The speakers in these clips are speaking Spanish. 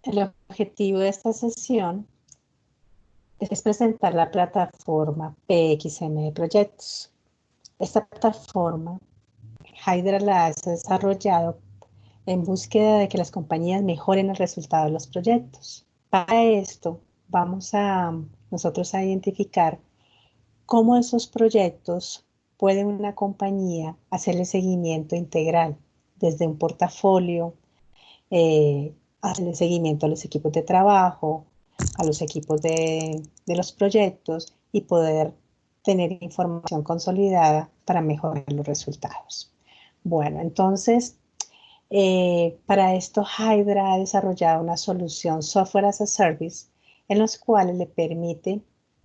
El objetivo de esta sesión es presentar la plataforma PXM de proyectos. Esta plataforma, Hydra la ha desarrollado en búsqueda de que las compañías mejoren el resultado de los proyectos. Para esto, vamos a nosotros a identificar cómo esos proyectos puede una compañía hacerle seguimiento integral desde un portafolio, hacerle seguimiento a los equipos de trabajo, a los equipos de los proyectos y poder tener información consolidada para mejorar los resultados. Bueno, entonces, para esto Hydra ha desarrollado una solución Software as a Service en los cuales le permite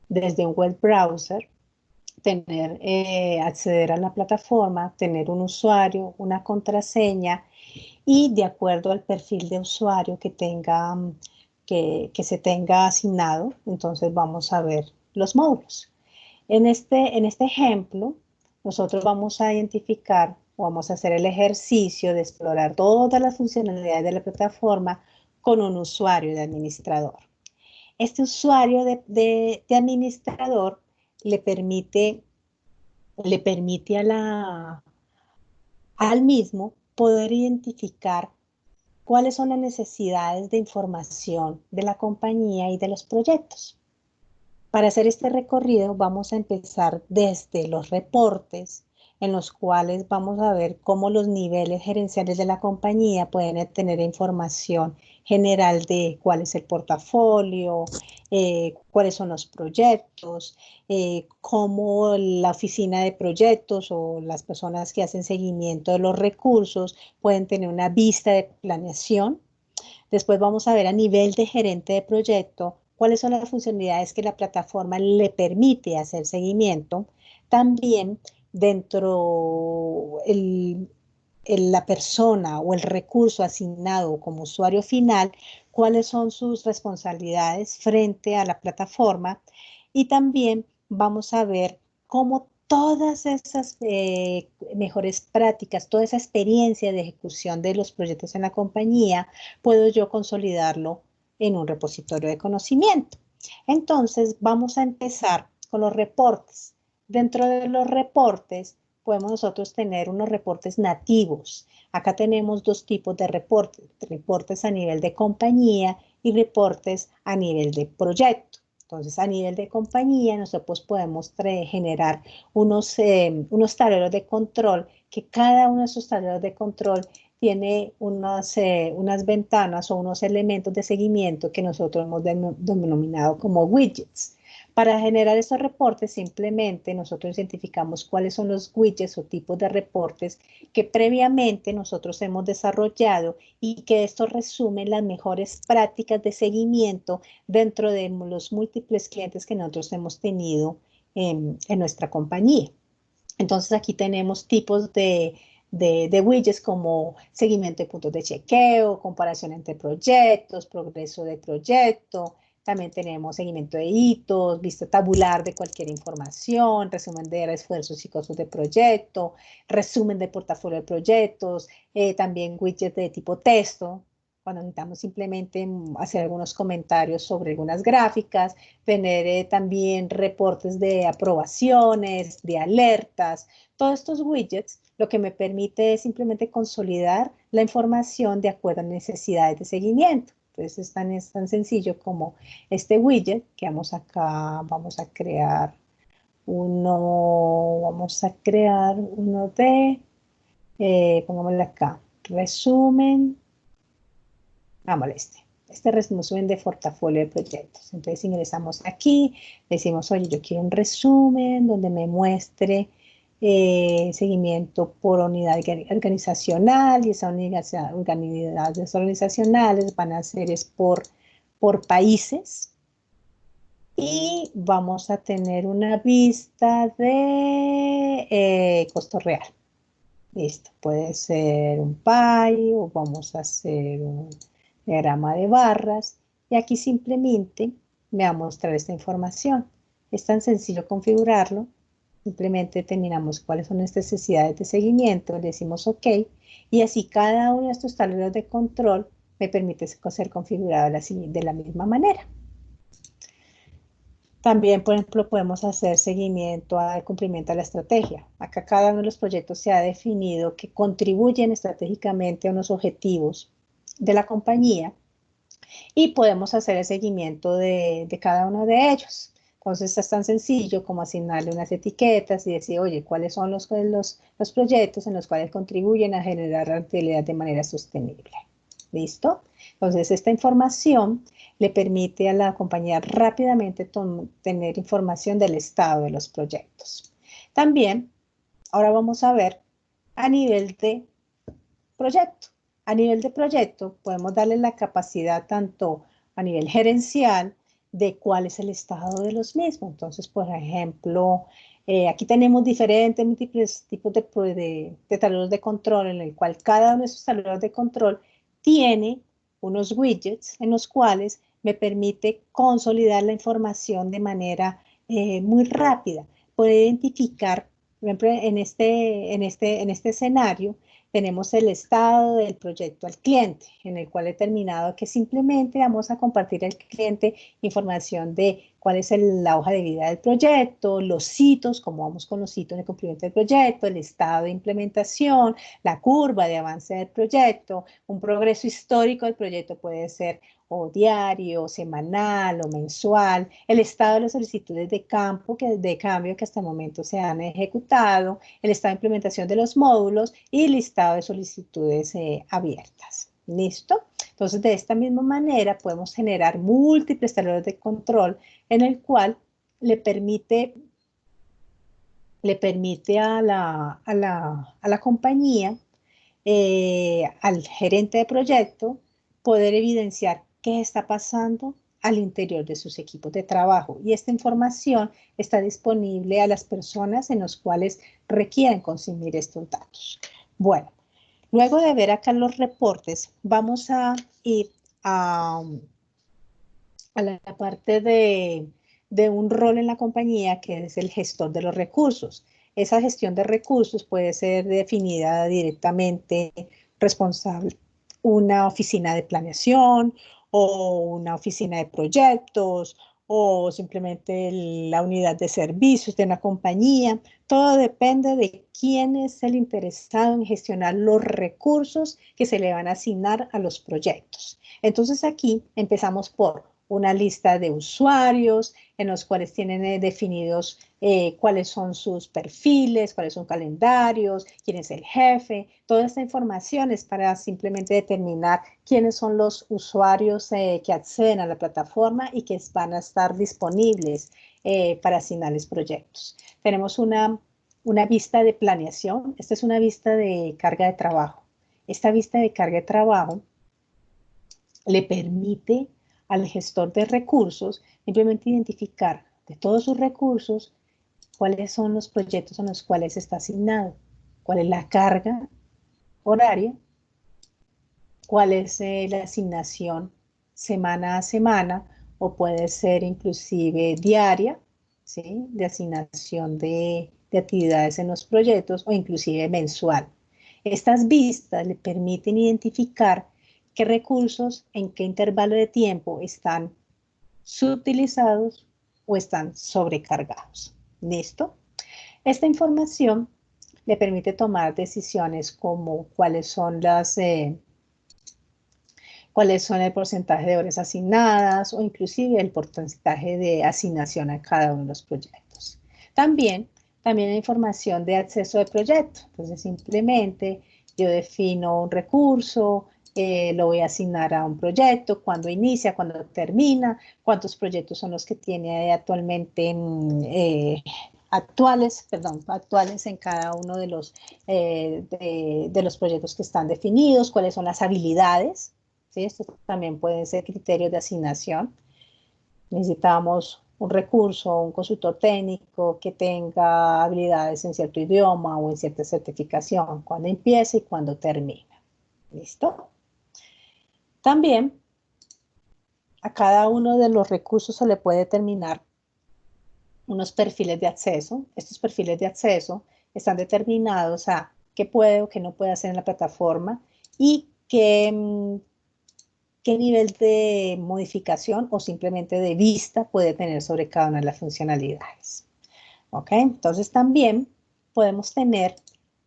desde un web browser tener, acceder a la plataforma, tener un usuario, una contraseña y de acuerdo al perfil de usuario que tenga, que se tenga asignado, entonces vamos a ver los módulos. En este ejemplo, nosotros vamos a identificar o vamos a hacer el ejercicio de explorar todas las funcionalidades de la plataforma con un usuario de administrador. Este usuario de administrador le permite al mismo poder identificar cuáles son las necesidades de información de la compañía y de los proyectos. Para hacer este recorrido vamos a empezar desde los reportes, en los cuales vamos a ver cómo los niveles gerenciales de la compañía pueden tener información general de cuál es el portafolio, cuáles son los proyectos, cómo la oficina de proyectos o las personas que hacen seguimiento de los recursos pueden tener una vista de planeación. Después vamos a ver a nivel de gerente de proyecto cuáles son las funcionalidades que la plataforma le permite hacer seguimiento. También dentro la persona o el recurso asignado como usuario final, cuáles son sus responsabilidades frente a la plataforma. Y también vamos a ver cómo todas esas mejores prácticas, toda esa experiencia de ejecución de los proyectos en la compañía, puedo yo consolidarlo en un repositorio de conocimiento. Entonces, vamos a empezar con los reportes. Dentro de los reportes, podemos nosotros tener unos reportes nativos. Acá tenemos dos tipos de reportes, reportes a nivel de compañía y reportes a nivel de proyecto. Entonces, a nivel de compañía, nosotros podemos generar unos tableros de control, que cada uno de esos tableros de control tiene unas ventanas o unos elementos de seguimiento que nosotros hemos denominado como widgets. Para generar estos reportes, simplemente nosotros identificamos cuáles son los widgets o tipos de reportes que previamente nosotros hemos desarrollado y que estos resumen las mejores prácticas de seguimiento dentro de los múltiples clientes que nosotros hemos tenido en nuestra compañía. Entonces aquí tenemos tipos de widgets como seguimiento de puntos de chequeo, comparación entre proyectos, progreso de proyecto. También tenemos seguimiento de hitos, vista tabular de cualquier información, resumen de esfuerzos y costos de proyecto, resumen de portafolio de proyectos, también widgets de tipo texto, cuando necesitamos simplemente hacer algunos comentarios sobre algunas gráficas, tener también reportes de aprobaciones, de alertas. Todos estos widgets lo que me permite es simplemente consolidar la información de acuerdo a necesidades de seguimiento. Entonces es tan sencillo como este widget que vamos a crear uno de, pongámosle acá, resumen, este resumen de portafolio de proyectos. Entonces ingresamos aquí, decimos, oye, yo quiero un resumen donde me muestre seguimiento por unidad organizacional, y esas unidades organizacionales van a ser por países. Y vamos a tener una vista de costo real. Listo, puede ser un pie o vamos a hacer un diagrama de barras y aquí simplemente me va a mostrar esta información. Es tan sencillo configurarlo, simplemente determinamos cuáles son nuestras necesidades de seguimiento, le decimos OK y así cada uno de estos tableros de control me permite ser configurado de la misma manera. También, por ejemplo, podemos hacer seguimiento al cumplimiento de la estrategia. Acá cada uno de los proyectos se ha definido que contribuyen estratégicamente a unos objetivos de la compañía y podemos hacer el seguimiento de cada uno de ellos. Entonces es tan sencillo como asignarle unas etiquetas y decir, oye, ¿cuáles son los proyectos en los cuales contribuyen a generar rentabilidad de manera sostenible? ¿Listo? Entonces esta información le permite a la compañía rápidamente tener información del estado de los proyectos. También, ahora vamos a ver a nivel de proyecto. A nivel de proyecto, podemos darle la capacidad tanto a nivel gerencial de cuál es el estado de los mismos. Entonces, por ejemplo, aquí tenemos múltiples tipos de tableros de control en el cual cada uno de esos tableros de control tiene unos widgets en los cuales me permite consolidar la información de manera muy rápida. Puedo identificar, por ejemplo, en este escenario, tenemos el estado del proyecto al cliente, en el cual he determinado que simplemente vamos a compartir al cliente información de cuál es la hoja de vida del proyecto, los hitos, cómo vamos con los hitos de cumplimiento del proyecto, el estado de implementación, la curva de avance del proyecto, un progreso histórico del proyecto puede ser o diario, semanal o mensual, el estado de las solicitudes de cambio que hasta el momento se han ejecutado, el estado de implementación de los módulos y listado de solicitudes abiertas. ¿Listo? Entonces, de esta misma manera podemos generar múltiples tableros de control en el cual le permite a la compañía, al gerente de proyecto, poder evidenciar qué está pasando al interior de sus equipos de trabajo. Y esta información está disponible a las personas en los cuales requieren consumir estos datos. Bueno, luego de ver acá los reportes, vamos a ir a la parte de un rol en la compañía que es el gestor de los recursos. Esa gestión de recursos puede ser definida directamente responsable una oficina de planeación o una oficina de proyectos o simplemente la unidad de servicios de una compañía. Todo depende de quién es el interesado en gestionar los recursos que se le van a asignar a los proyectos. Entonces aquí empezamos por una lista de usuarios en los cuales tienen definidos cuáles son sus perfiles, cuáles son calendarios, quién es el jefe. Toda esta información es para simplemente determinar quiénes son los usuarios que acceden a la plataforma y que van a estar disponibles para asignarles proyectos. Tenemos una vista de planeación. Esta es una vista de carga de trabajo. Esta vista de carga de trabajo le permite al gestor de recursos simplemente identificar de todos sus recursos cuáles son los proyectos en los cuales está asignado, cuál es la carga horaria, cuál es la asignación semana a semana o puede ser inclusive diaria, ¿sí? De asignación de actividades en los proyectos o inclusive mensual. Estas vistas le permiten identificar qué recursos, en qué intervalo de tiempo están subutilizados o están sobrecargados. ¿Listo? Esta información le permite tomar decisiones como cuáles son el porcentaje de horas asignadas o inclusive el porcentaje de asignación a cada uno de los proyectos. También hay información de acceso de proyecto. Entonces, simplemente yo defino un recurso, lo voy a asignar a un proyecto, cuándo inicia, cuándo termina, cuántos proyectos son los que tiene actualmente actuales en cada uno de los proyectos que están definidos, cuáles son las habilidades, ¿sí? Estos también pueden ser criterios de asignación. Necesitamos un recurso, un consultor técnico que tenga habilidades en cierto idioma o en cierta certificación, cuando empieza y cuando termina. ¿Listo? También a cada uno de los recursos se le puede determinar unos perfiles de acceso. Estos perfiles de acceso están determinados a qué puede o qué no puede hacer en la plataforma y qué qué nivel de modificación o simplemente de vista puede tener sobre cada una de las funcionalidades. ¿Ok? Entonces también podemos tener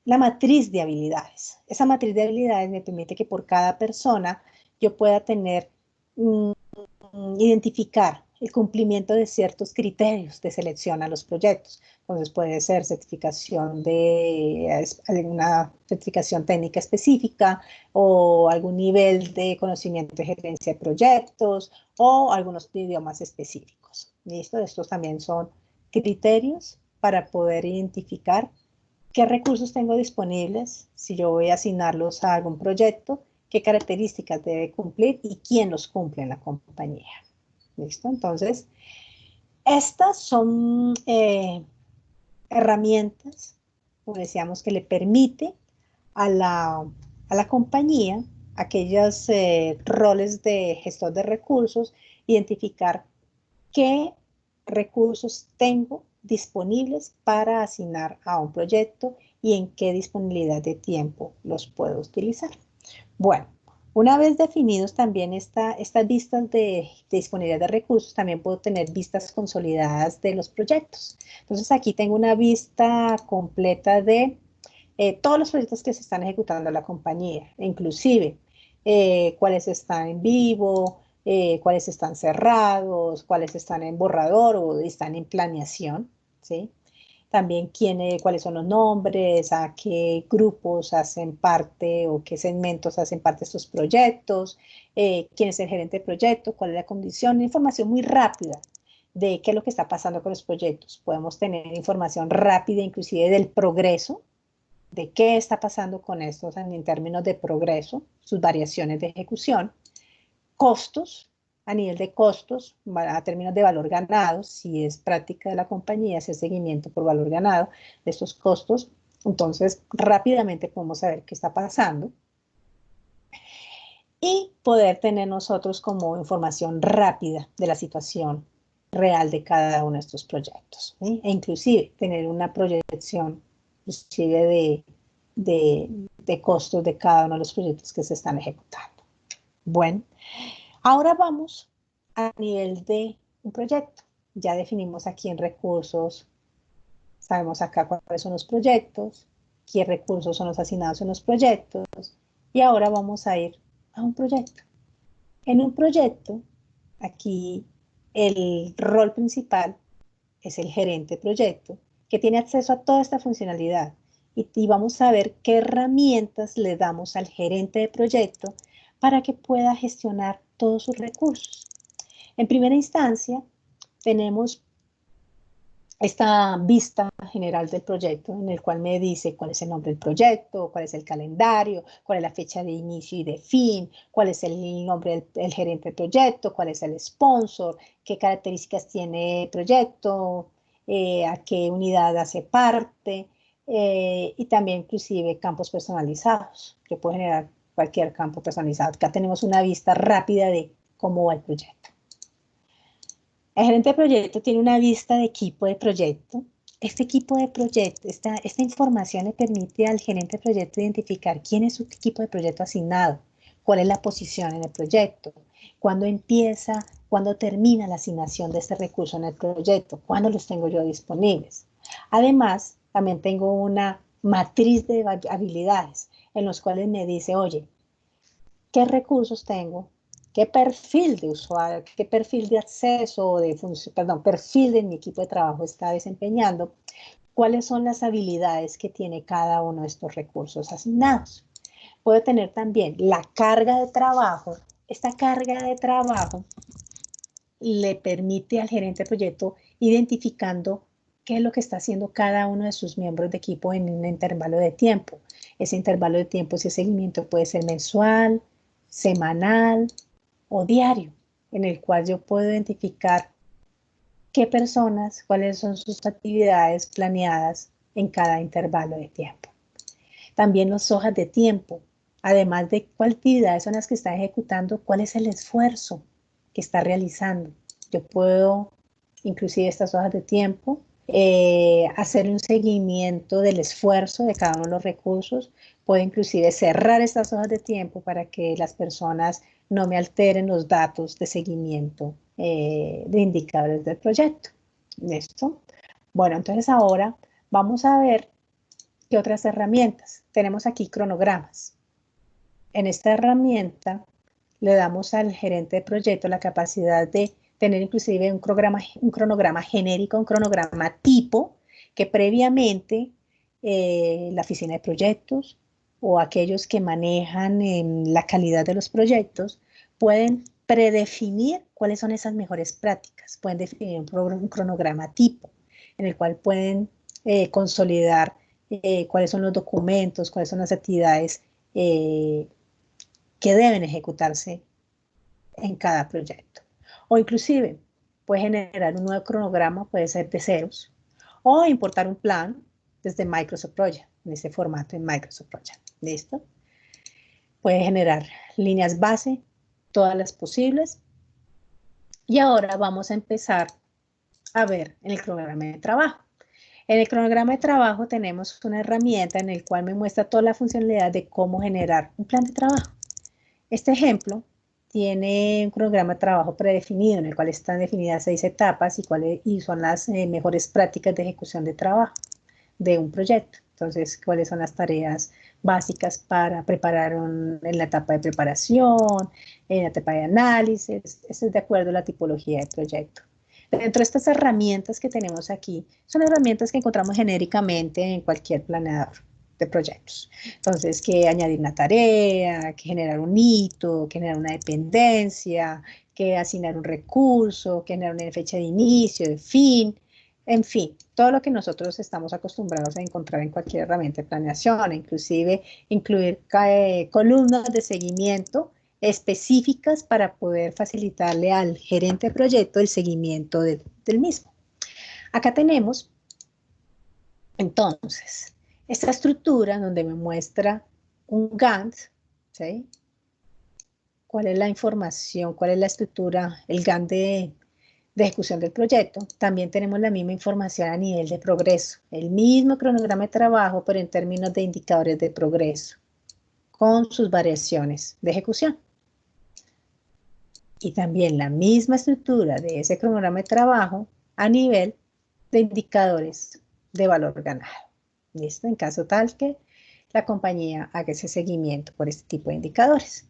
la matriz de habilidades. Esa matriz de habilidades me permite que por cada persona yo pueda tener, identificar el cumplimiento de ciertos criterios de selección a los proyectos. Entonces puede ser certificación de alguna certificación técnica específica o algún nivel de conocimiento de gerencia de proyectos o algunos idiomas específicos. ¿Listo? Estos también son criterios para poder identificar qué recursos tengo disponibles, si yo voy a asignarlos a algún proyecto, qué características debe cumplir y quién los cumple en la compañía. ¿Listo? Entonces, estas son herramientas, como decíamos, que le permite a la compañía, aquellos roles de gestor de recursos, identificar qué recursos tengo disponibles para asignar a un proyecto y en qué disponibilidad de tiempo los puedo utilizar. Bueno, una vez definidos también estas vistas de disponibilidad de recursos, también puedo tener vistas consolidadas de los proyectos. Entonces aquí tengo una vista completa de todos los proyectos que se están ejecutando en la compañía, inclusive cuáles están en vivo, cuáles están cerrados, cuáles están en borrador o están en planeación, ¿sí? También cuáles son los nombres, a qué grupos hacen parte o qué segmentos hacen parte de estos proyectos, quién es el gerente de proyecto, cuál es la condición, información muy rápida de qué es lo que está pasando con los proyectos. Podemos tener información rápida inclusive del progreso, de qué está pasando con estos en términos de progreso, sus variaciones de ejecución, costos, a nivel de costos, a términos de valor ganado, si es práctica de la compañía hacer seguimiento por valor ganado de estos costos, entonces rápidamente podemos saber qué está pasando y poder tener nosotros como información rápida de la situación real de cada uno de estos proyectos, ¿sí? E inclusive tener una proyección inclusive de costos de cada uno de los proyectos que se están ejecutando. Bueno, ahora vamos a nivel de un proyecto. Ya definimos aquí en recursos, sabemos acá cuáles son los proyectos, qué recursos son los asignados en los proyectos, y ahora vamos a ir a un proyecto. En un proyecto, aquí el rol principal es el gerente de proyecto, que tiene acceso a toda esta funcionalidad. Y vamos a ver qué herramientas le damos al gerente de proyecto para que pueda gestionar todos sus recursos. En primera instancia, tenemos esta vista general del proyecto en el cual me dice cuál es el nombre del proyecto, cuál es el calendario, cuál es la fecha de inicio y de fin, cuál es el nombre del gerente del proyecto, cuál es el sponsor, qué características tiene el proyecto, a qué unidad hace parte, y también inclusive campos personalizados, que puede generar cualquier campo personalizado. Acá tenemos una vista rápida de cómo va el proyecto. El gerente de proyecto tiene una vista de equipo de proyecto. Este equipo de proyecto, esta información le permite al gerente de proyecto identificar quién es su equipo de proyecto asignado, cuál es la posición en el proyecto, cuándo empieza, cuándo termina la asignación de este recurso en el proyecto, cuándo los tengo yo disponibles. Además, también tengo una matriz de habilidades en los cuales me dice, oye, ¿qué recursos tengo? ¿Qué perfil de usuario, qué perfil de acceso, perfil de mi equipo de trabajo está desempeñando? ¿Cuáles son las habilidades que tiene cada uno de estos recursos asignados? Puedo tener también la carga de trabajo. Esta carga de trabajo le permite al gerente de proyecto identificando qué es lo que está haciendo cada uno de sus miembros de equipo en un intervalo de tiempo. Ese intervalo de tiempo, ese seguimiento puede ser mensual, semanal o diario, en el cual yo puedo identificar qué personas, cuáles son sus actividades planeadas en cada intervalo de tiempo. También las hojas de tiempo, además de cuáles actividades son las que está ejecutando, cuál es el esfuerzo que está realizando. Yo puedo, inclusive estas hojas de tiempo, hacer un seguimiento del esfuerzo de cada uno de los recursos. Puedo inclusive cerrar estas hojas de tiempo para que las personas no me alteren los datos de seguimiento de indicadores del proyecto. ¿Listo? Bueno, entonces ahora vamos a ver qué otras herramientas. Tenemos aquí cronogramas. En esta herramienta le damos al gerente de proyecto la capacidad de tener inclusive un cronograma genérico, un cronograma tipo, que previamente la oficina de proyectos o aquellos que manejan la calidad de los proyectos pueden predefinir cuáles son esas mejores prácticas. Pueden definir un cronograma tipo en el cual pueden consolidar cuáles son los documentos, cuáles son las actividades que deben ejecutarse en cada proyecto. O inclusive puede generar un nuevo cronograma, puede ser de ceros, o importar un plan desde Microsoft Project, en este formato en Microsoft Project. ¿Listo? Puede generar líneas base, todas las posibles. Y ahora vamos a empezar a ver en el cronograma de trabajo. En el cronograma de trabajo tenemos una herramienta en la cual me muestra toda la funcionalidad de cómo generar un plan de trabajo. Este ejemplo tiene un cronograma de trabajo predefinido en el cual están definidas 6 etapas y son las mejores prácticas de ejecución de trabajo de un proyecto. Entonces, cuáles son las tareas básicas para preparar en la etapa de preparación, en la etapa de análisis. Eso es de acuerdo a la tipología de proyecto. Dentro de estas herramientas que tenemos aquí, son herramientas que encontramos genéricamente en cualquier planeador de proyectos. Entonces, que añadir una tarea, que generar un hito, que generar una dependencia, que asignar un recurso, que generar una fecha de inicio, de fin, en fin, todo lo que nosotros estamos acostumbrados a encontrar en cualquier herramienta de planeación, inclusive incluir columnas de seguimiento específicas para poder facilitarle al gerente de proyecto el seguimiento del mismo. Acá tenemos, entonces, esta estructura donde me muestra un Gantt, ¿sí? ¿Cuál es la información? ¿Cuál es la estructura? El Gantt de ejecución del proyecto. También tenemos la misma información a nivel de progreso. El mismo cronograma de trabajo, pero en términos de indicadores de progreso, con sus variaciones de ejecución. Y también la misma estructura de ese cronograma de trabajo a nivel de indicadores de valor ganado. ¿Listo? En caso tal que la compañía haga ese seguimiento por este tipo de indicadores.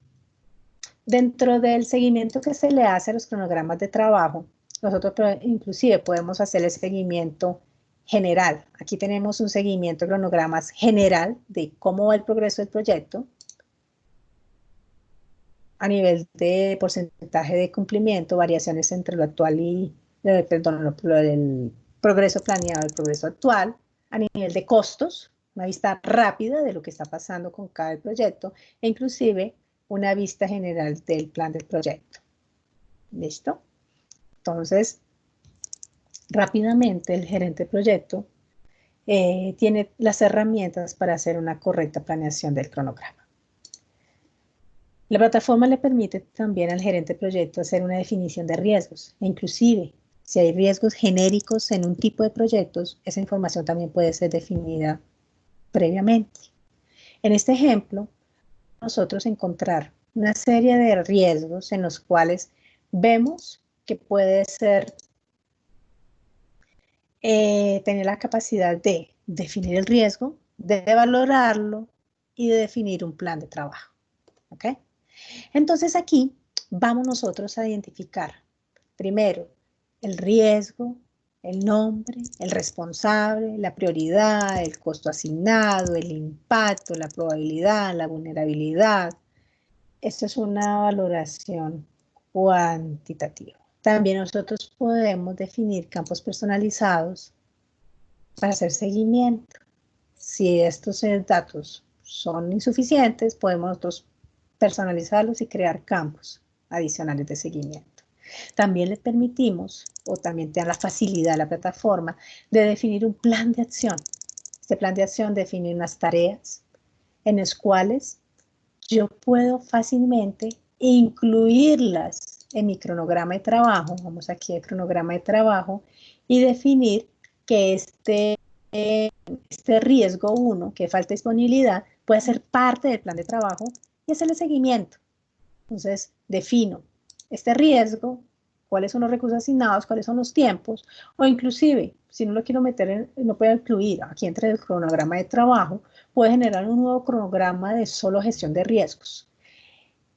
Dentro del seguimiento que se le hace a los cronogramas de trabajo, nosotros inclusive podemos hacer el seguimiento general. Aquí tenemos un seguimiento de cronogramas general de cómo va el progreso del proyecto a nivel de porcentaje de cumplimiento, variaciones entre lo actual y, el progreso planeado y el progreso actual, a nivel de costos, una vista rápida de lo que está pasando con cada proyecto, e inclusive una vista general del plan del proyecto. ¿Listo? Entonces, rápidamente el gerente de proyecto tiene las herramientas para hacer una correcta planeación del cronograma. La plataforma le permite también al gerente de proyecto hacer una definición de riesgos, e inclusive si hay riesgos genéricos en un tipo de proyectos, esa información también puede ser definida previamente. En este ejemplo, nosotros encontrar una serie de riesgos en los cuales vemos que puede ser tener la capacidad de definir el riesgo, de valorarlo y de definir un plan de trabajo. ¿Ok? Entonces aquí vamos nosotros a identificar primero el riesgo, el nombre, el responsable, la prioridad, el costo asignado, el impacto, la probabilidad, la vulnerabilidad. Esto es una valoración cuantitativa. También nosotros podemos definir campos personalizados para hacer seguimiento. Si estos datos son insuficientes, podemos nosotros personalizarlos y crear campos adicionales de seguimiento. También le permitimos, o también te da la facilidad a la plataforma, de definir un plan de acción. Este plan de acción define unas tareas en las cuales yo puedo fácilmente incluirlas en mi cronograma de trabajo. Vamos aquí al cronograma de trabajo y definir que este riesgo 1, que falta disponibilidad, puede ser parte del plan de trabajo y hacerle seguimiento. Entonces, defino este riesgo, cuáles son los recursos asignados, cuáles son los tiempos, o inclusive, si no lo quiero meter, no puedo incluir aquí entre el cronograma de trabajo, puedo generar un nuevo cronograma de solo gestión de riesgos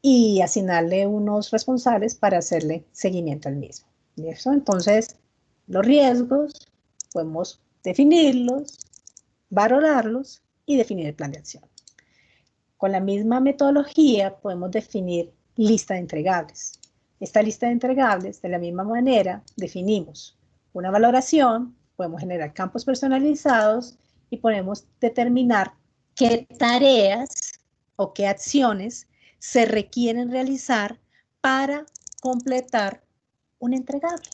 y asignarle unos responsables para hacerle seguimiento al mismo. ¿Y eso? Entonces, los riesgos, podemos definirlos, valorarlos y definir el plan de acción. Con la misma metodología podemos definir lista de entregables. Esta lista de entregables, de la misma manera, definimos una valoración, podemos generar campos personalizados y podemos determinar qué tareas o qué acciones se requieren realizar para completar un entregable.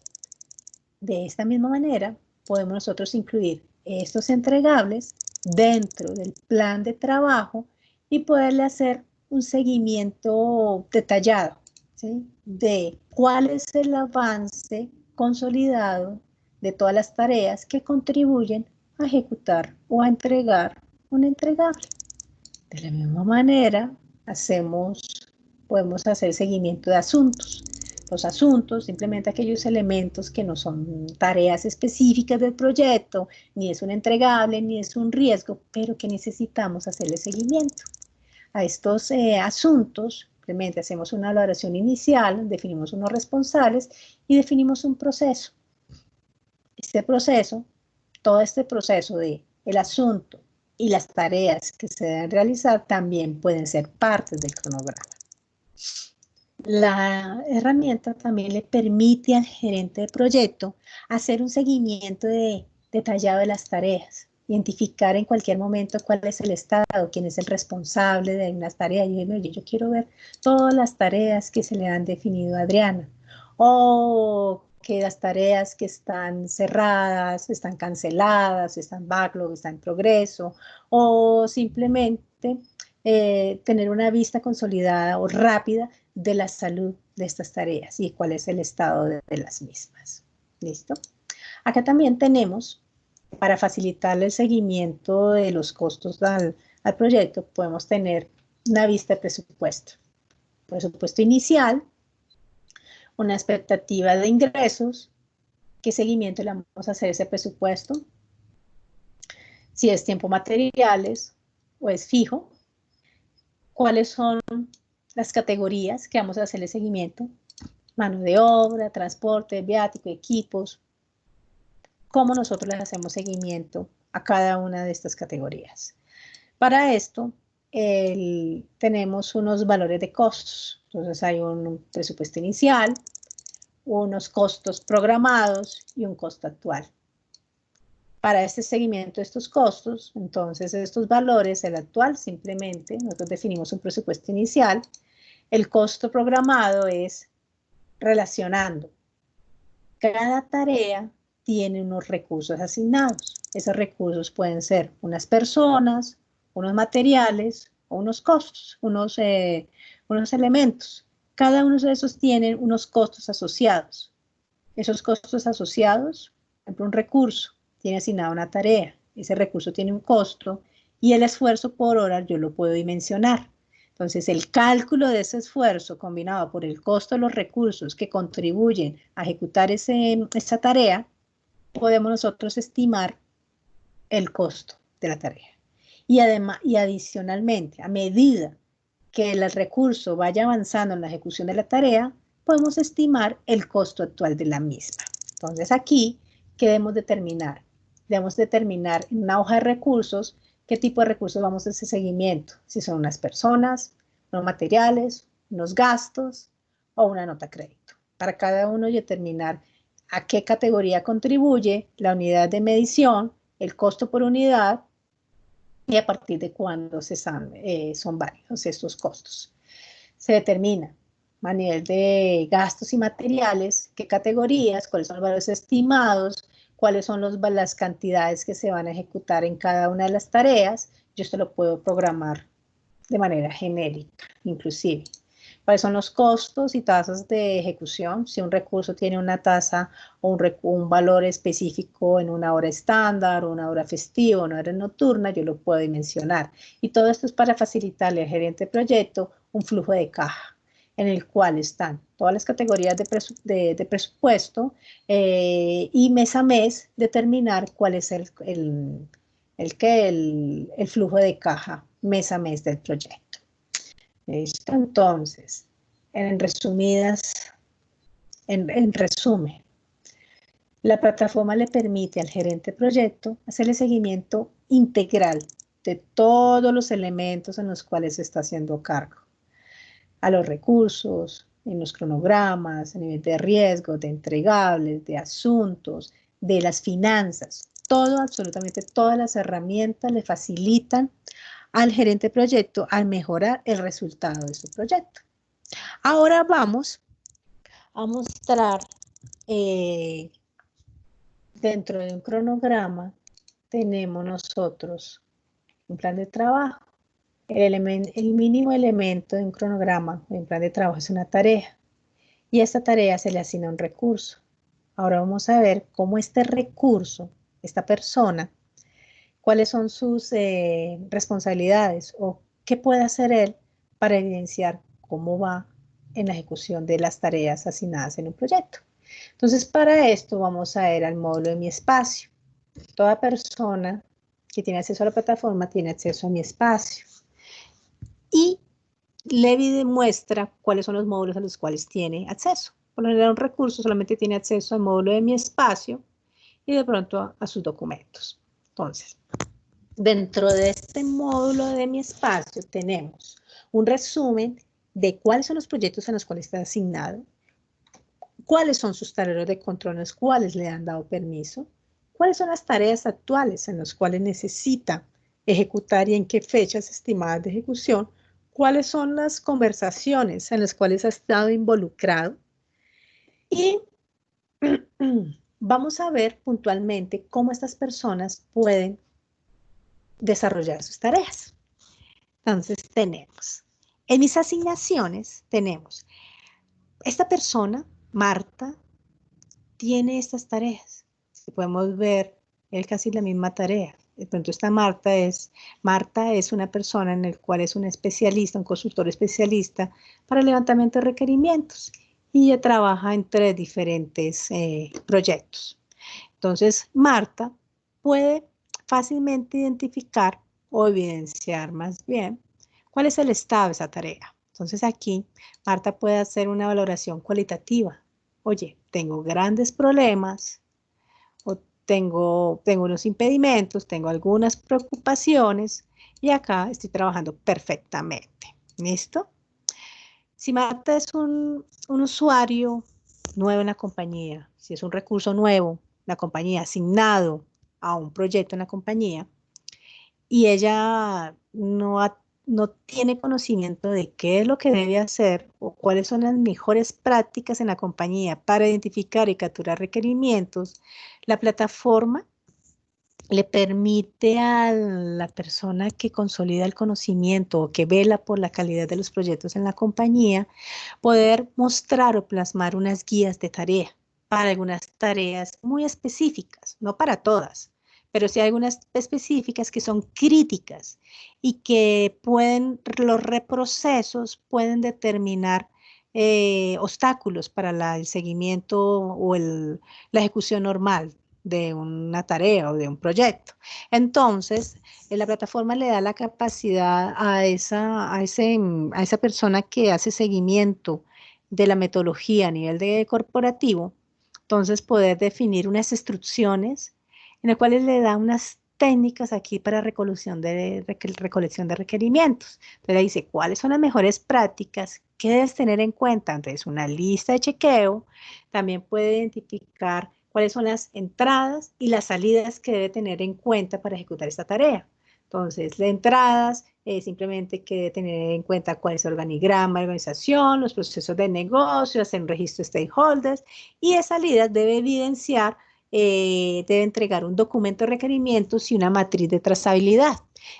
De esta misma manera, podemos nosotros incluir estos entregables dentro del plan de trabajo y poderle hacer un seguimiento detallado, ¿sí?, de cuál es el avance consolidado de todas las tareas que contribuyen a ejecutar o a entregar un entregable. De la misma manera, podemos hacer seguimiento de asuntos. Los asuntos, simplemente aquellos elementos que no son tareas específicas del proyecto, ni es un entregable, ni es un riesgo, pero que necesitamos hacerle seguimiento. A estos asuntos, simplemente hacemos una valoración inicial, definimos unos responsables y definimos un proceso. Todo este proceso de el asunto y las tareas que se deben realizar también pueden ser partes del cronograma. La herramienta también le permite al gerente de proyecto hacer un seguimiento detallado de las tareas, identificar en cualquier momento cuál es el estado, quién es el responsable de unas tareas. Yo quiero ver todas las tareas que se le han definido a Adriana, o que las tareas que están cerradas, están canceladas, están backlog, están en progreso, o simplemente tener una vista consolidada o rápida de la salud de estas tareas y cuál es el estado de las mismas. ¿Listo? Acá también tenemos, para facilitarle el seguimiento de los costos al proyecto, podemos tener una vista de presupuesto. Presupuesto inicial, una expectativa de ingresos, qué seguimiento le vamos a hacer a ese presupuesto, si es tiempo materiales o es fijo, cuáles son las categorías que vamos a hacerle seguimiento, mano de obra, transporte, viático, equipos, cómo nosotros les hacemos seguimiento a cada una de estas categorías. Para esto, tenemos unos valores de costos. Entonces hay un presupuesto inicial, unos costos programados y un costo actual. Para este seguimiento de estos costos, entonces estos valores, el actual simplemente, nosotros definimos un presupuesto inicial. El costo programado es relacionando. Cada tarea tiene unos recursos asignados. Esos recursos pueden ser unas personas, unos materiales o unos costos, unos elementos. Cada uno de esos tienen unos costos asociados. Esos costos asociados, por ejemplo, un recurso tiene asignada una tarea. Ese recurso tiene un costo y el esfuerzo por hora yo lo puedo dimensionar. Entonces, el cálculo de ese esfuerzo combinado por el costo de los recursos que contribuyen a ejecutar esa tarea, podemos nosotros estimar el costo de la tarea. Y además, y adicionalmente, a medida que el recurso vaya avanzando en la ejecución de la tarea, podemos estimar el costo actual de la misma. Entonces, aquí, ¿qué debemos determinar? Debemos determinar en una hoja de recursos qué tipo de recursos vamos a hacer seguimiento. Si son unas personas, unos materiales, unos gastos o una nota de crédito. Para cada uno determinar a qué categoría contribuye la unidad de medición, el costo por unidad y a partir de cuándo son válidos estos costos. Se determina a nivel de gastos y materiales, qué categorías, cuáles son los valores estimados, cuáles son las cantidades que se van a ejecutar en cada una de las tareas. Yo esto lo puedo programar de manera genérica, inclusive. ¿Cuáles son los costos y tasas de ejecución? Si un recurso tiene una tasa o un valor específico en una hora estándar, o una hora festiva, o una hora nocturna, yo lo puedo dimensionar. Y todo esto es para facilitarle al gerente de proyecto un flujo de caja en el cual están todas las categorías de presupuesto y mes a mes determinar cuál es el flujo de caja mes a mes del proyecto. Listo, entonces, en resumen, la plataforma le permite al gerente de proyecto hacer el seguimiento integral de todos los elementos en los cuales se está haciendo cargo. A los recursos, en los cronogramas, a nivel de riesgo, de entregables, de asuntos, de las finanzas. Todo, absolutamente todas las herramientas le facilitan al gerente de proyecto al mejorar el resultado de su proyecto. Ahora vamos a mostrar dentro de un cronograma tenemos nosotros un plan de trabajo. El mínimo elemento de un cronograma, de un plan de trabajo, es una tarea. Y a esta tarea se le asigna un recurso. Ahora vamos a ver cómo este recurso, esta persona, cuáles son sus responsabilidades o qué puede hacer él para evidenciar cómo va en la ejecución de las tareas asignadas en un proyecto. Entonces, para esto vamos a ir al módulo de mi espacio. Toda persona que tiene acceso a la plataforma tiene acceso a mi espacio. Y Levi demuestra cuáles son los módulos a los cuales tiene acceso. Por lo general, un recurso solamente tiene acceso al módulo de mi espacio y de pronto a sus documentos. Entonces, dentro de este módulo de mi espacio tenemos un resumen de cuáles son los proyectos en los cuales está asignado, cuáles son sus tableros de control en los cuales le han dado permiso, cuáles son las tareas actuales en las cuales necesita ejecutar y en qué fechas estimadas de ejecución, cuáles son las conversaciones en las cuales ha estado involucrado y vamos a ver puntualmente cómo estas personas pueden desarrollar sus tareas. Entonces tenemos, en mis asignaciones tenemos, esta persona, Marta, tiene estas tareas. Si podemos ver, es casi la misma tarea. De pronto esta Marta es una persona en el cual es un especialista, un consultor especialista para el levantamiento de requerimientos y ella trabaja en 3 diferentes proyectos. Entonces, Marta puede fácilmente identificar o evidenciar más bien cuál es el estado de esa tarea. Entonces aquí, Marta puede hacer una valoración cualitativa. Oye, tengo grandes problemas, o tengo unos impedimentos, tengo algunas preocupaciones y acá estoy trabajando perfectamente. ¿Listo? Si Marta es un usuario nuevo en la compañía, si es un recurso nuevo, la compañía asignado a un proyecto en la compañía y ella no tiene conocimiento de qué es lo que debe hacer o cuáles son las mejores prácticas en la compañía para identificar y capturar requerimientos, la plataforma le permite a la persona que consolida el conocimiento o que vela por la calidad de los proyectos en la compañía poder mostrar o plasmar unas guías de tarea para algunas tareas muy específicas, no para todas, pero sí algunas específicas que son críticas y que los reprocesos pueden determinar obstáculos para el seguimiento o la ejecución normal de una tarea o de un proyecto. Entonces, la plataforma le da la capacidad a esa persona que hace seguimiento de la metodología a nivel de corporativo, entonces poder definir unas instrucciones en las cuales le da unas técnicas aquí para recolección de requerimientos. Entonces le dice cuáles son las mejores prácticas que debes tener en cuenta. Entonces una lista de chequeo, también puede identificar cuáles son las entradas y las salidas que debe tener en cuenta para ejecutar esta tarea. Entonces, las entradas, simplemente que debe tener en cuenta cuál es el organigrama de organización, los procesos de negocio, hacer un registro de stakeholders, y de salidas debe evidenciar, debe entregar un documento de requerimientos y una matriz de trazabilidad.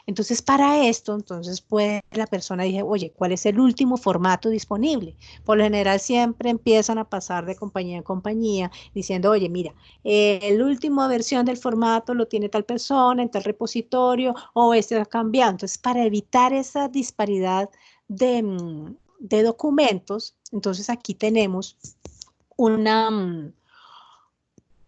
Entonces, para esto, entonces puede la persona dice, oye, ¿cuál es el último formato disponible? Por lo general siempre empiezan a pasar de compañía en compañía diciendo, oye, mira, la última versión del formato lo tiene tal persona en tal repositorio o este ha cambiado. Entonces, para evitar esa disparidad de documentos, entonces aquí tenemos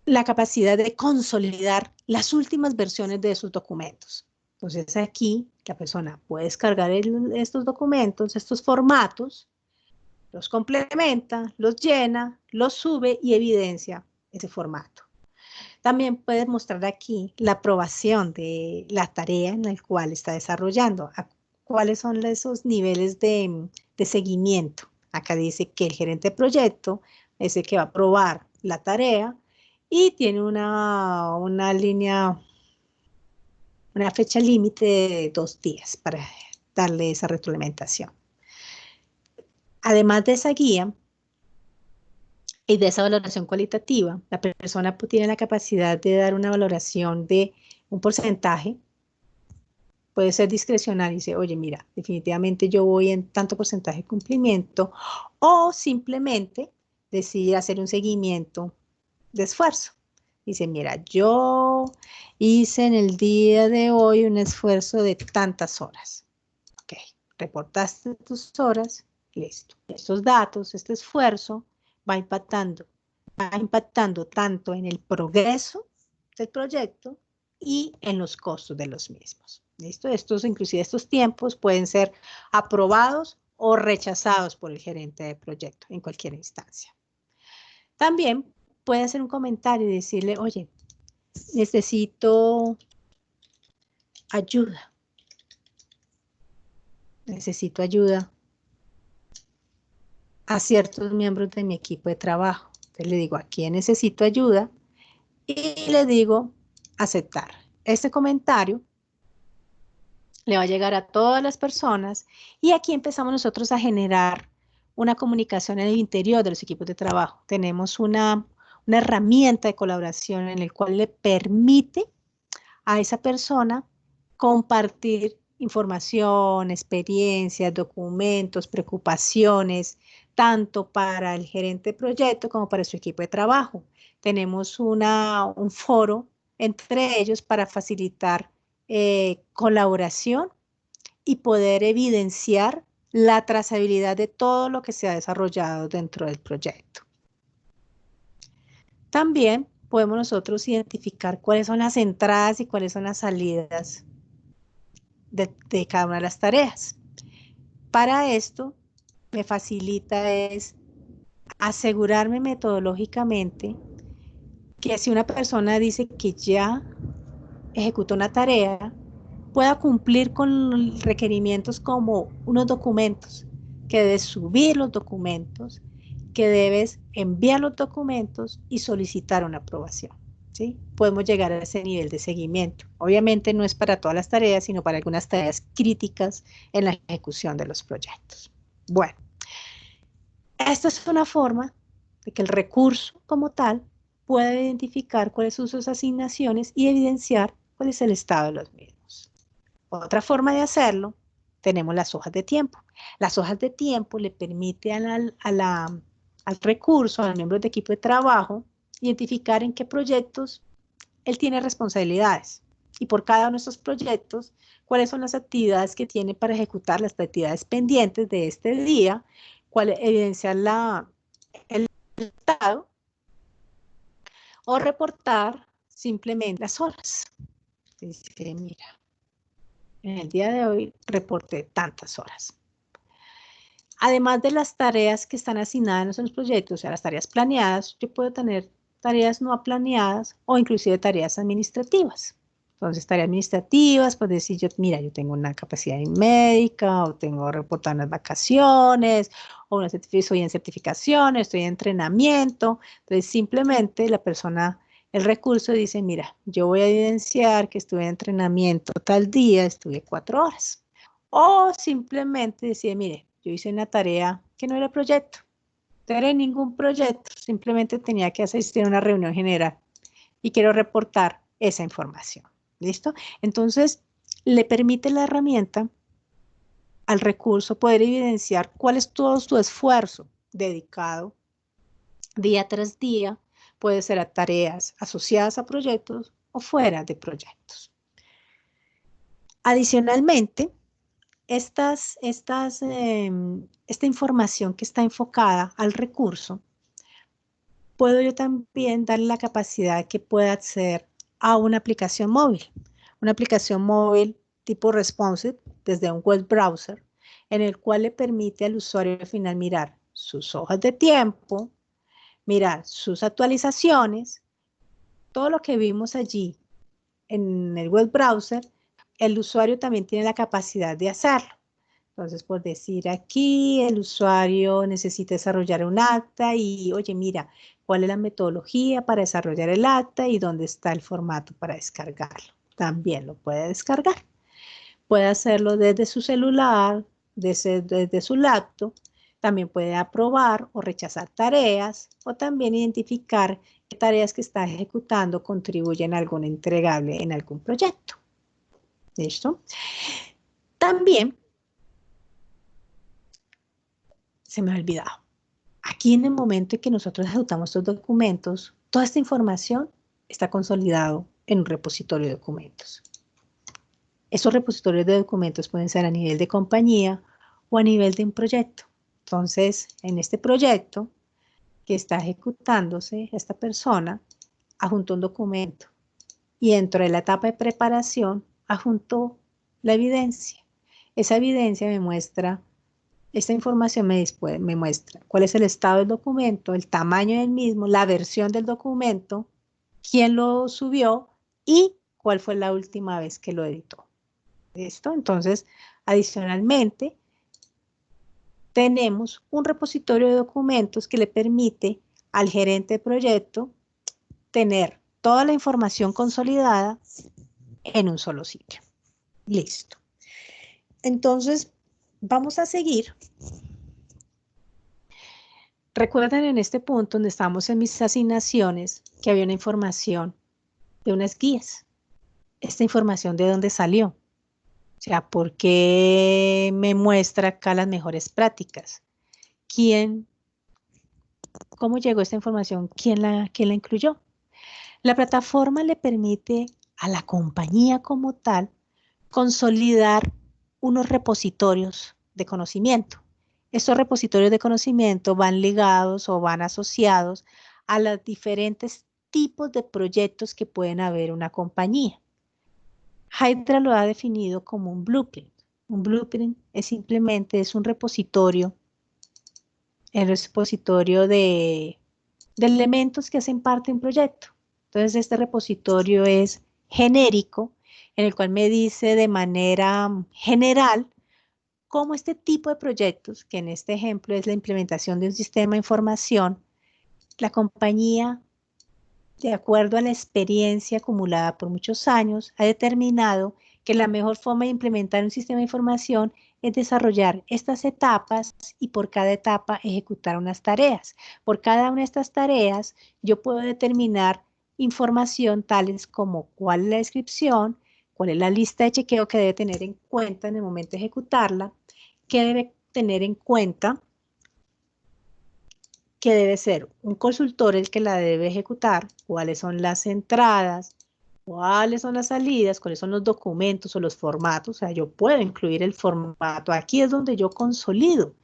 la capacidad de consolidar las últimas versiones de esos documentos. Entonces aquí la persona puede descargar estos documentos, estos formatos, los complementa, los llena, los sube y evidencia ese formato. También puede mostrar aquí la aprobación de la tarea en la cual está desarrollando, cuáles son esos niveles de seguimiento. Acá dice que el gerente de proyecto es el que va a aprobar la tarea y tiene una línea, una fecha límite de 2 días para darle esa retroalimentación. Además de esa guía y de esa valoración cualitativa, la persona tiene la capacidad de dar una valoración de un porcentaje. Puede ser discrecional y dice, oye, mira, definitivamente yo voy en tanto porcentaje de cumplimiento, o simplemente decidir hacer un seguimiento de esfuerzo. Dice, mira, yo hice en el día de hoy un esfuerzo de tantas horas. Ok, reportaste tus horas, listo. Estos datos, este esfuerzo va impactando tanto en el progreso del proyecto y en los costos de los mismos. ¿Listo? Inclusive estos tiempos pueden ser aprobados o rechazados por el gerente de proyecto en cualquier instancia. También puede hacer un comentario y decirle, oye, necesito ayuda. Necesito ayuda a ciertos miembros de mi equipo de trabajo. Entonces le digo, ¿a quién necesito ayuda? Y le digo, aceptar. Este comentario le va a llegar a todas las personas y aquí empezamos nosotros a generar una comunicación en el interior de los equipos de trabajo. Tenemos una herramienta de colaboración en la cual le permite a esa persona compartir información, experiencias, documentos, preocupaciones, tanto para el gerente de proyecto como para su equipo de trabajo. Tenemos un foro entre ellos para facilitar colaboración y poder evidenciar la trazabilidad de todo lo que se ha desarrollado dentro del proyecto. También podemos nosotros identificar cuáles son las entradas y cuáles son las salidas de cada una de las tareas. Para esto, me facilita es asegurarme metodológicamente que si una persona dice que ya ejecutó una tarea, pueda cumplir con requerimientos como unos documentos, que debes subir los documentos, que debes enviar los documentos y solicitar una aprobación. ¿Sí? Podemos llegar a ese nivel de seguimiento. Obviamente no es para todas las tareas, sino para algunas tareas críticas en la ejecución de los proyectos. Bueno, esta es una forma de que el recurso como tal pueda identificar cuáles son sus asignaciones y evidenciar cuál es el estado de los mismos. Otra forma de hacerlo, tenemos las hojas de tiempo. Las hojas de tiempo le permiten al recurso, al miembro de equipo de trabajo, identificar en qué proyectos él tiene responsabilidades. Y por cada uno de estos proyectos, cuáles son las actividades que tiene para ejecutar, las actividades pendientes de este día, cuál evidenciar el estado o reportar simplemente las horas. Dice, mira, en el día de hoy reporté tantas horas. Además de las tareas que están asignadas en los proyectos, o sea, las tareas planeadas, yo puedo tener tareas no planeadas o inclusive tareas administrativas. Entonces, tareas administrativas, pues decir yo, mira, yo tengo una capacidad médica o tengo que reportar unas vacaciones o soy en certificaciones, estoy en entrenamiento. Entonces, simplemente la persona, el recurso dice, mira, yo voy a evidenciar que estuve en entrenamiento tal día, estuve 4 horas. O simplemente decir, mire, yo hice una tarea que no era proyecto, no era ningún proyecto, simplemente tenía que asistir a una reunión general y quiero reportar esa información. ¿Listo? Entonces, le permite la herramienta al recurso poder evidenciar cuál es todo su esfuerzo dedicado día tras día, puede ser a tareas asociadas a proyectos o fuera de proyectos. Adicionalmente, esta información que está enfocada al recurso, puedo yo también darle la capacidad que pueda acceder a una aplicación móvil. Una aplicación móvil tipo responsive desde un web browser, en el cual le permite al usuario al final mirar sus hojas de tiempo, mirar sus actualizaciones, todo lo que vimos allí en el web browser, el usuario también tiene la capacidad de hacerlo. Entonces, por decir aquí, el usuario necesita desarrollar un acta y, oye, mira, ¿cuál es la metodología para desarrollar el acta y dónde está el formato para descargarlo? También lo puede descargar. Puede hacerlo desde su celular, desde su laptop. También puede aprobar o rechazar tareas o también identificar qué tareas que está ejecutando contribuyen a algún entregable en algún proyecto. ¿Listo? También, se me ha olvidado, aquí en el momento en que nosotros ejecutamos estos documentos, toda esta información está consolidado en un repositorio de documentos. Esos repositorios de documentos pueden ser a nivel de compañía o a nivel de un proyecto. Entonces, en este proyecto que está ejecutándose, esta persona adjuntó un documento y dentro de la etapa de preparación adjuntó la evidencia. Esa evidencia me muestra, esta información me muestra cuál es el estado del documento, el tamaño del mismo, la versión del documento, quién lo subió y cuál fue la última vez que lo editó. ¿Listo? Entonces, adicionalmente, tenemos un repositorio de documentos que le permite al gerente de proyecto tener toda la información consolidada en un solo sitio. Listo. Entonces, vamos a seguir. Recuerden en este punto donde estamos en mis asignaciones que había una información de unas guías. Esta información, ¿de dónde salió? O sea, ¿por qué me muestra acá las mejores prácticas? ¿Cómo llegó esta información? ¿Quién la incluyó? La plataforma le permite a la compañía como tal consolidar unos repositorios de conocimiento. Estos repositorios de conocimiento van ligados o van asociados a los diferentes tipos de proyectos que pueden haber en una compañía. Hydra lo ha definido como un blueprint. Un blueprint es simplemente un repositorio, el repositorio de elementos que hacen parte de un proyecto. Entonces, este repositorio es genérico, en el cual me dice de manera general cómo este tipo de proyectos, que en este ejemplo es la implementación de un sistema de información, la compañía, de acuerdo a la experiencia acumulada por muchos años, ha determinado que la mejor forma de implementar un sistema de información es desarrollar estas etapas y por cada etapa ejecutar unas tareas. Por cada una de estas tareas yo puedo determinar información tales como cuál es la descripción, cuál es la lista de chequeo que debe tener en cuenta en el momento de ejecutarla, qué debe tener en cuenta, que debe ser un consultor el que la debe ejecutar, cuáles son las entradas, cuáles son las salidas, cuáles son los documentos o los formatos. O sea, yo puedo incluir el formato. Aquí es donde yo consolido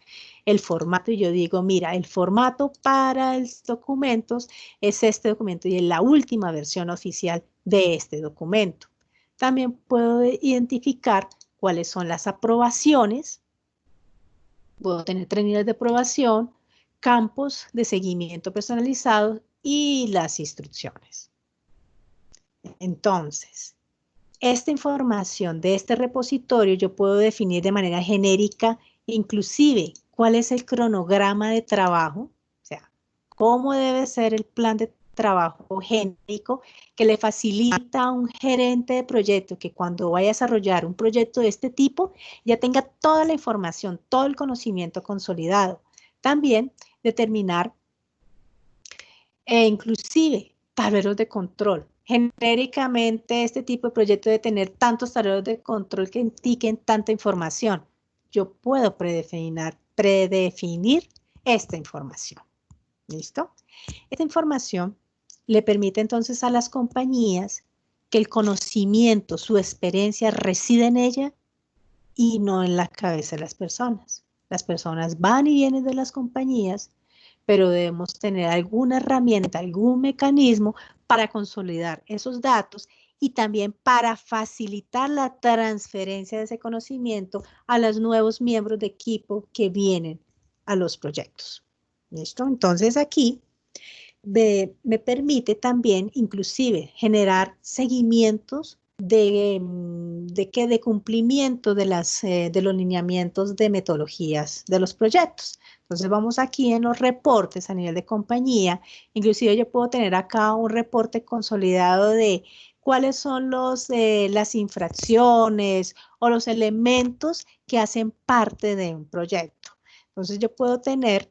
el formato y yo digo, mira, el formato para los documentos es este documento y es la última versión oficial de este documento. También puedo identificar cuáles son las aprobaciones. Puedo tener 3 niveles de aprobación, campos de seguimiento personalizados y las instrucciones. Entonces, esta información de este repositorio yo puedo definir de manera genérica, inclusive cuál es el cronograma de trabajo, o sea, cómo debe ser el plan de trabajo genérico que le facilita a un gerente de proyecto que cuando vaya a desarrollar un proyecto de este tipo ya tenga toda la información, todo el conocimiento consolidado. También determinar inclusive tableros de control. genéricamente este tipo de proyecto debe tener tantos tableros de control que indiquen tanta información. Yo puedo predefinir esta información. ¿Listo? Esta información le permite entonces a las compañías que el conocimiento, su experiencia reside en ella y no en la cabeza de las personas. Las personas van y vienen de las compañías, pero debemos tener alguna herramienta, algún mecanismo para consolidar esos datos y también para facilitar la transferencia de ese conocimiento a los nuevos miembros de equipo que vienen a los proyectos. ¿Listo? Entonces aquí me permite también inclusive generar seguimientos de cumplimiento de los lineamientos de metodologías de los proyectos. Entonces vamos aquí en los reportes a nivel de compañía, inclusive yo puedo tener acá un reporte consolidado de cuáles son las infracciones o los elementos que hacen parte de un proyecto. Entonces yo puedo tener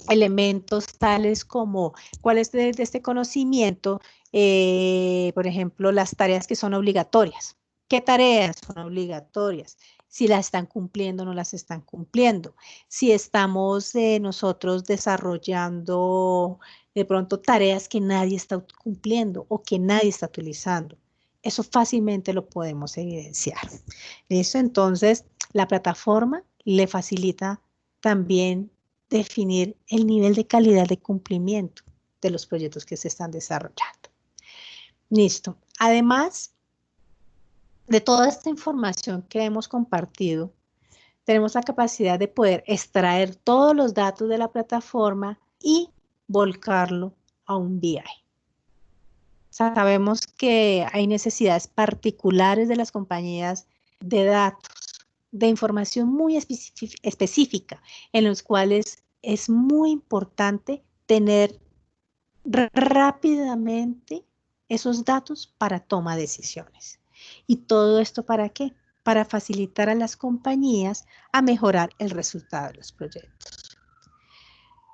elementos tales como cuál es de este conocimiento, por ejemplo, las tareas que son obligatorias. ¿Qué tareas son obligatorias? Si las están cumpliendo o no las están cumpliendo. Si estamos nosotros desarrollando de pronto tareas que nadie está cumpliendo o que nadie está utilizando. Eso fácilmente lo podemos evidenciar. ¿Listo? Entonces, la plataforma le facilita también definir el nivel de calidad de cumplimiento de los proyectos que se están desarrollando. Listo. Además de toda esta información que hemos compartido, tenemos la capacidad de poder extraer todos los datos de la plataforma y volcarlo a un BI. Sabemos que hay necesidades particulares de las compañías de datos, de información muy específica, en los cuales es muy importante tener rápidamente esos datos para toma de decisiones. ¿Y todo esto para qué? Para facilitar a las compañías a mejorar el resultado de los proyectos.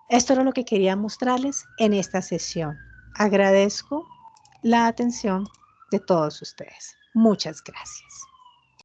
Esto era lo que quería mostrarles en esta sesión. Agradezco la atención de todos ustedes. Muchas gracias.